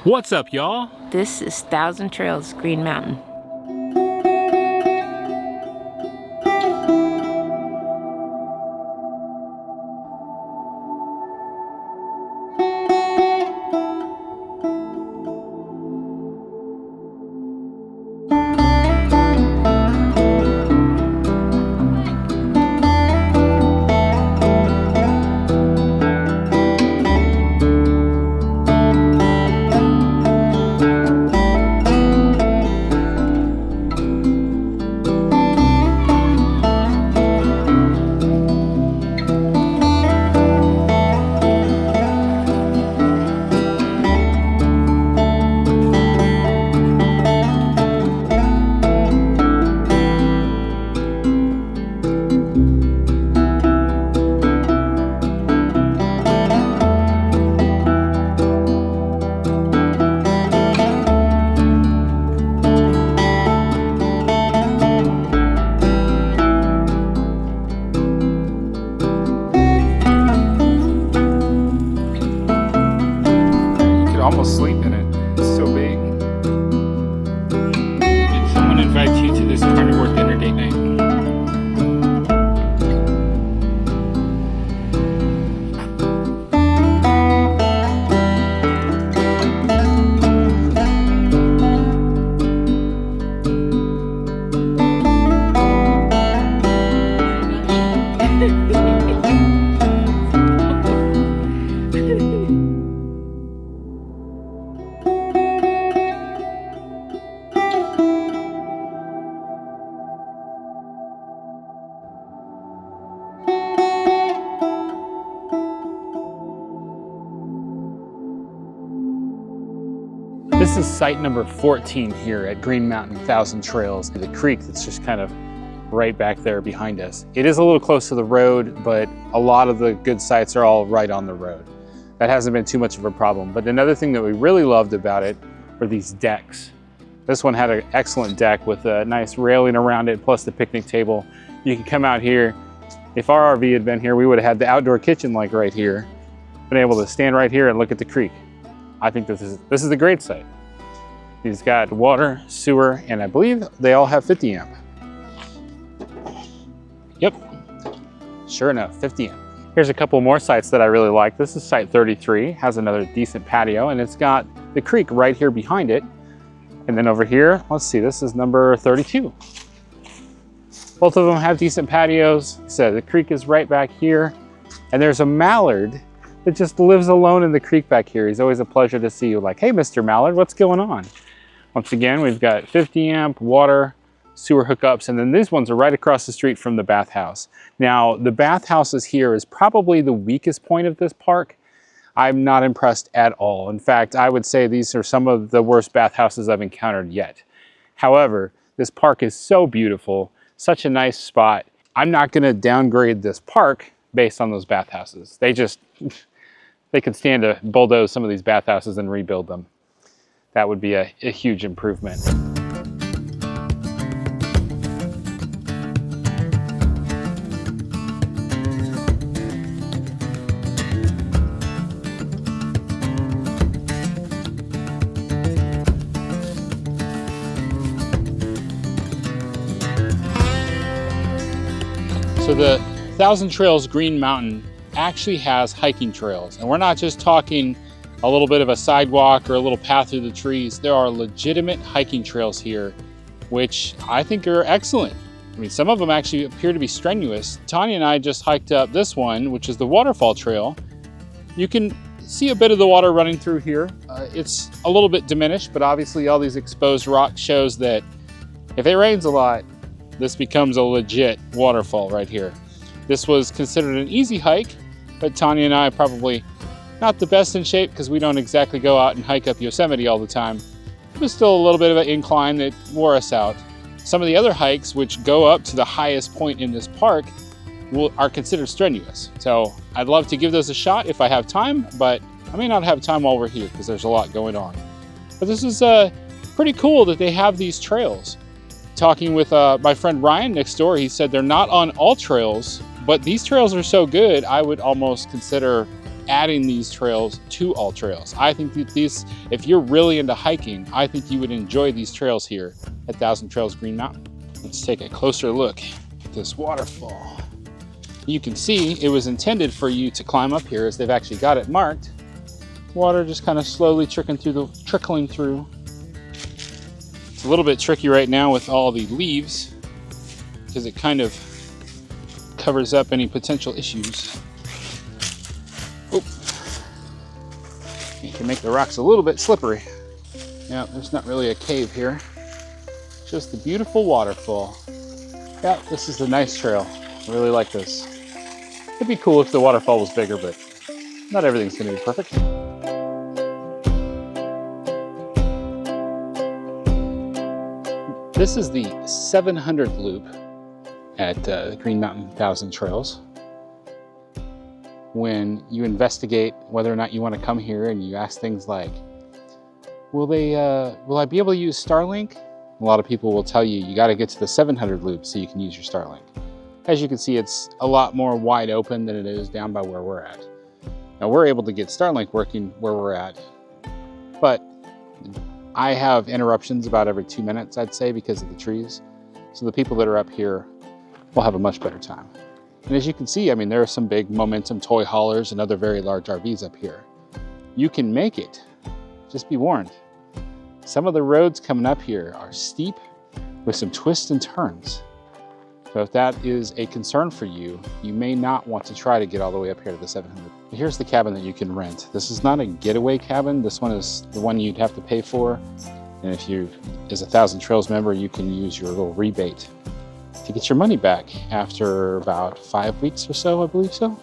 What's up, y'all? This is Thousand Trails, Green Mountain. Almost sleep in it. It's so big. Did someone invite you to this carnivore dinner date night? This is site number 14 here at Green Mountain Thousand Trails, the creek that's just kind of right back there behind us. It is a little close to the road, but a lot of the good sites are all right on the road. That hasn't been too much of a problem. But another thing that we really loved about it were these decks. This one had an excellent deck with a nice railing around it, plus the picnic table. You can come out here. If our RV had been here, we would have had the outdoor kitchen like right here, been able to stand right here and look at the creek. I think this is a great site. He's got water, sewer, and I believe they all have 50 amp. Yep, sure enough, 50 amp. Here's a couple more sites that I really like. This is site 33, has another decent patio, and it's got the creek right here behind it. And then over here, let's see, this is number 32. Both of them have decent patios. So the creek is right back here, and there's a mallard that just lives alone in the creek back here. He's always a pleasure to see you. Like, hey, Mr. Mallard, what's going on? Once again, we've got 50 amp water, sewer hookups, and then these ones are right across the street from the bathhouse. Now, the bathhouses here is probably the weakest point of this park. I'm not impressed at all. In fact, I would say these are some of the worst bathhouses I've encountered yet. However, this park is so beautiful, such a nice spot. I'm not gonna downgrade this park based on those bathhouses. They could stand to bulldoze some of these bathhouses and rebuild them. That would be a huge improvement. So the Thousand Trails Green Mountain actually has hiking trails, and we're not just talking a little bit of a sidewalk or a little path through the trees. There are legitimate hiking trails here, which I think are excellent. I mean, some of them actually appear to be strenuous. Tanya and I just hiked up this one, which is the waterfall trail. You can see a bit of the water running through here. It's a little bit diminished, but obviously all these exposed rock shows that if it rains a lot, this becomes a legit waterfall right here. This was considered an easy hike, but Tanya and I probably not the best in shape because we don't exactly go out and hike up Yosemite all the time. It was still a little bit of an incline that wore us out. Some of the other hikes, which go up to the highest point in this park, are considered strenuous. So I'd love to give those a shot if I have time, but I may not have time while we're here because there's a lot going on. But this is pretty cool that they have these trails. Talking with my friend Ryan next door, he said they're not on all trails, but these trails are so good, I would almost consider adding these trails to all trails. I think that these, if you're really into hiking, I think you would enjoy these trails here at Thousand Trails Green Mountain. Let's take a closer look at this waterfall. You can see it was intended for you to climb up here, as they've actually got it marked. Water just kind of slowly trickling through. It's a little bit tricky right now with all the leaves because it kind of covers up any potential issues. Oop. You can make the rocks a little bit slippery. Yeah, there's not really a cave here. Just a beautiful waterfall. Yeah, this is a nice trail. I really like this. It'd be cool if the waterfall was bigger, but not everything's gonna be perfect. This is the 700th loop at Green Mountain Thousand Trails. When you investigate whether or not you want to come here and you ask things like, will I be able to use Starlink? A lot of people will tell you, you got to get to the 700 loop so you can use your Starlink. As you can see, it's a lot more wide open than it is down by where we're at. Now we're able to get Starlink working where we're at, but I have interruptions about every 2 minutes, I'd say, because of the trees. So the people that are up here will have a much better time. And as you can see, I mean, there are some big Momentum toy haulers and other very large RVs up here. You can make it, just be warned. Some of the roads coming up here are steep with some twists and turns. So if that is a concern for you, you may not want to try to get all the way up here to the 700. Here's the cabin that you can rent. This is not a getaway cabin. This one is the one you'd have to pay for. And if you, as a Thousand Trails member, you can use your little rebate to get your money back after about 5 weeks or so, I believe so.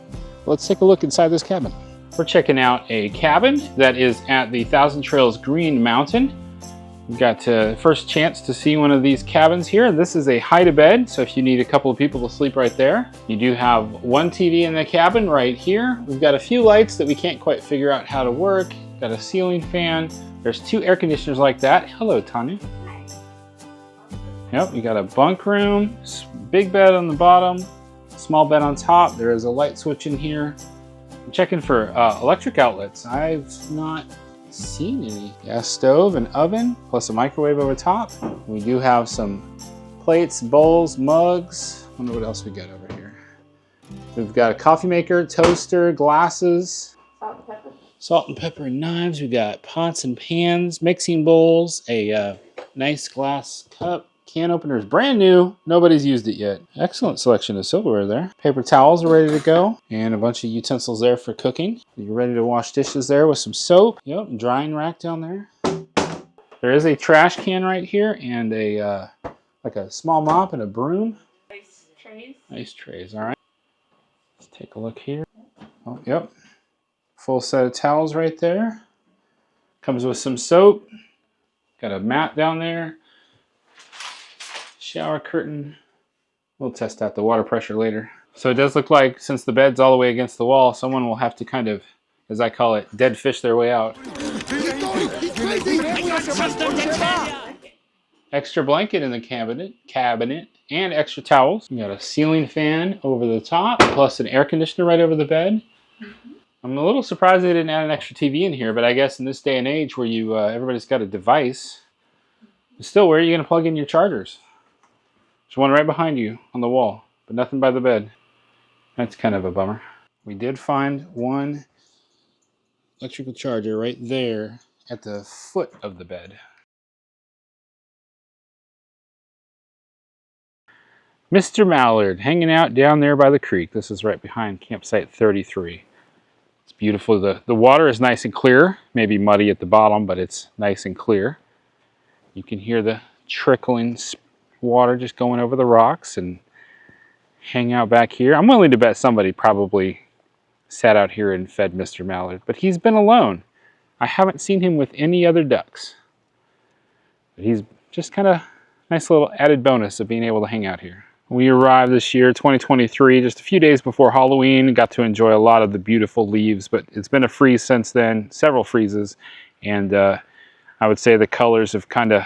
Let's take a look inside this cabin. We're checking out a cabin that is at the Thousand Trails Green Mountain. We've got first chance to see one of these cabins here. This is a hide-a-bed, so if you need a couple of people to sleep right there. You do have one TV in the cabin right here. We've got a few lights that we can't quite figure out how to work. Got a ceiling fan. There's 2 air conditioners like that. Hello, Tanya. Yep, you got a bunk room, big bed on the bottom, small bed on top. There is a light switch in here. I'm checking for electric outlets. I've not seen any. Gas stove and oven, plus a microwave over top. We do have some plates, bowls, mugs. I wonder what else we got over here. We've got a coffee maker, toaster, glasses. Salt and pepper. Salt and pepper and knives. We've got pots and pans, mixing bowls, a nice glass cup. Can openers, brand new. Nobody's used it yet. Excellent selection of silverware there. Paper towels are ready to go. And a bunch of utensils there for cooking. You're ready to wash dishes there with some soap. Yep, drying rack down there. There is a trash can right here and a like a small mop and a broom. Nice trays. Nice trays, all right. Let's take a look here. Oh, yep. Full set of towels right there. Comes with some soap. Got a mat down there. Shower curtain. We'll test out the water pressure later. So it does look like, since the bed's all the way against the wall, someone will have to kind of, as I call it, dead fish their way out. Extra blanket in the cabinet, and extra towels. We got a ceiling fan over the top, plus an air conditioner right over the bed. I'm a little surprised they didn't add an extra TV in here, but I guess in this day and age where you everybody's got a device, still, where are you going to plug in your chargers? There's one right behind you on the wall, but nothing by the bed. That's kind of a bummer. We did find one electrical charger right there at the foot of the bed. Mr. Mallard hanging out down there by the creek. This is right behind campsite 33. It's beautiful. The water is nice and clear. Maybe muddy at the bottom, but it's nice and clear. You can hear the trickling water just going over the rocks and hang out back here. I'm willing to bet somebody probably sat out here and fed Mr. Mallard, but he's been alone. I haven't seen him with any other ducks. But he's just kind of nice little added bonus of being able to hang out here. We arrived this year, 2023, just a few days before Halloween. Got to enjoy a lot of the beautiful leaves, but it's been a freeze since then, several freezes, and I would say the colors have kind of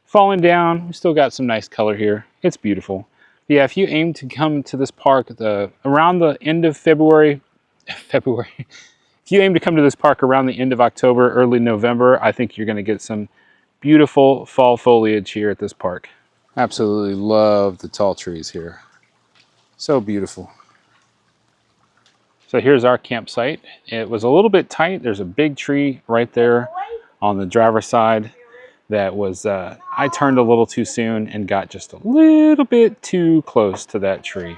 fallen down. We still got some nice color here. It's beautiful. But yeah, if you aim to come to this park around the end of February, If you aim to come to this park around the end of October, early November, I think you're going to get some beautiful fall foliage here at this park. Absolutely love the tall trees here. So beautiful. So here's our campsite. It was a little bit tight. There's a big tree right there on the driver's side that was, I turned a little too soon and got just a little bit too close to that tree.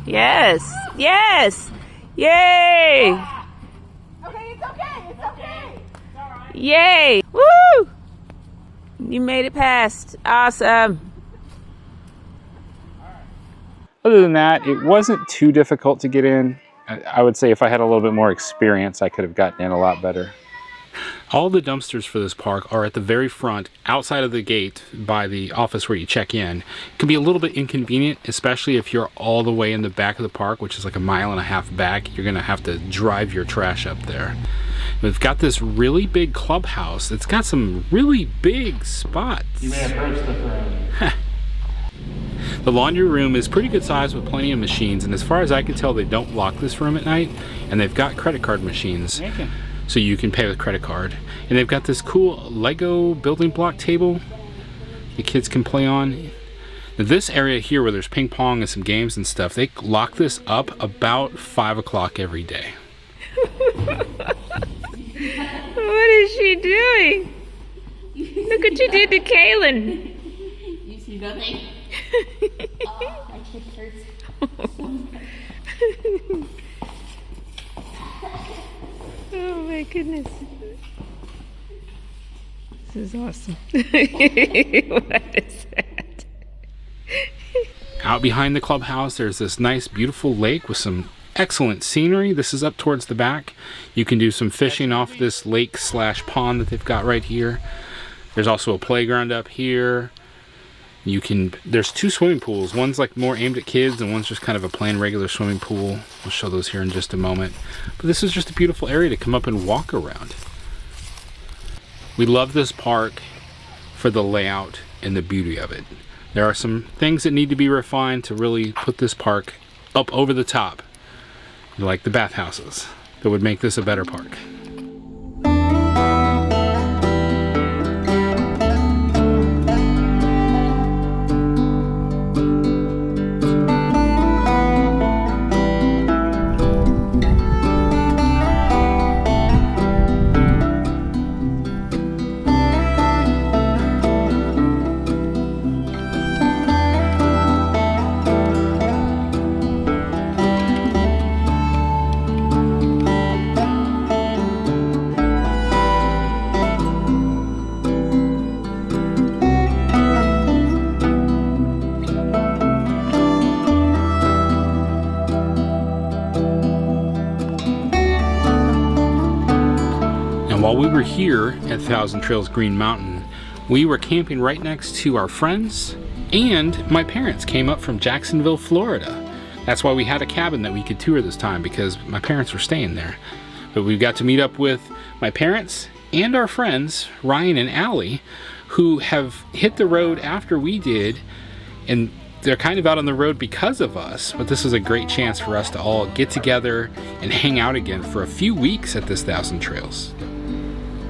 Yes, yes, yay! Okay, it's okay. It's okay. It's all right. Yay! Woo! You made it past. Awesome. Other than that, it wasn't too difficult to get in. I would say if I had a little bit more experience, I could have gotten in a lot better. All the dumpsters for this park are at the very front, outside of the gate by the office where you check in. It can be a little bit inconvenient, especially if you're all the way in the back of the park, which is like 1.5 miles back. You're gonna have to drive your trash up there. We've got this really big clubhouse. It's got some really big spots. You may have heard stuff around. The laundry room is pretty good size with plenty of machines, and as far as I can tell, they don't lock this room at night, and they've got credit card machines. So you can pay with credit card. And they've got this cool Lego building block table the kids can play on. Now this area here where there's ping pong and some games and stuff, they lock this up about 5 o'clock every day. What is she doing? Look what you did to Kaylin. You see nothing? Oh, my kid hurts. Oh my goodness. This is awesome. What is that? Out behind the clubhouse, there's this nice, beautiful lake with some excellent scenery. This is up towards the back. You can do some fishing off this lake / pond that they've got right here. There's also a playground up here. There's 2 swimming pools. One's like more aimed at kids and one's just kind of a plain regular swimming pool. I'll show those here in just a moment. But this is just a beautiful area to come up and walk around. We love this park for the layout and the beauty of it. There are some things that need to be refined to really put this park up over the top, like the bathhouses, that would make this a better park. While we were here at Thousand Trails Green Mountain, we were camping right next to our friends, and my parents came up from Jacksonville, Florida. That's why we had a cabin that we could tour this time, because my parents were staying there. But we got to meet up with my parents and our friends, Ryan and Allie, who have hit the road after we did, and they're kind of out on the road because of us, but this is a great chance for us to all get together and hang out again for a few weeks at this Thousand Trails.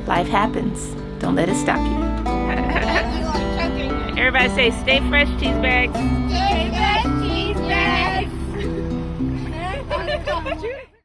Life happens. Don't let it stop you. Everybody say, stay fresh, cheese bags. Stay fresh, cheese bags.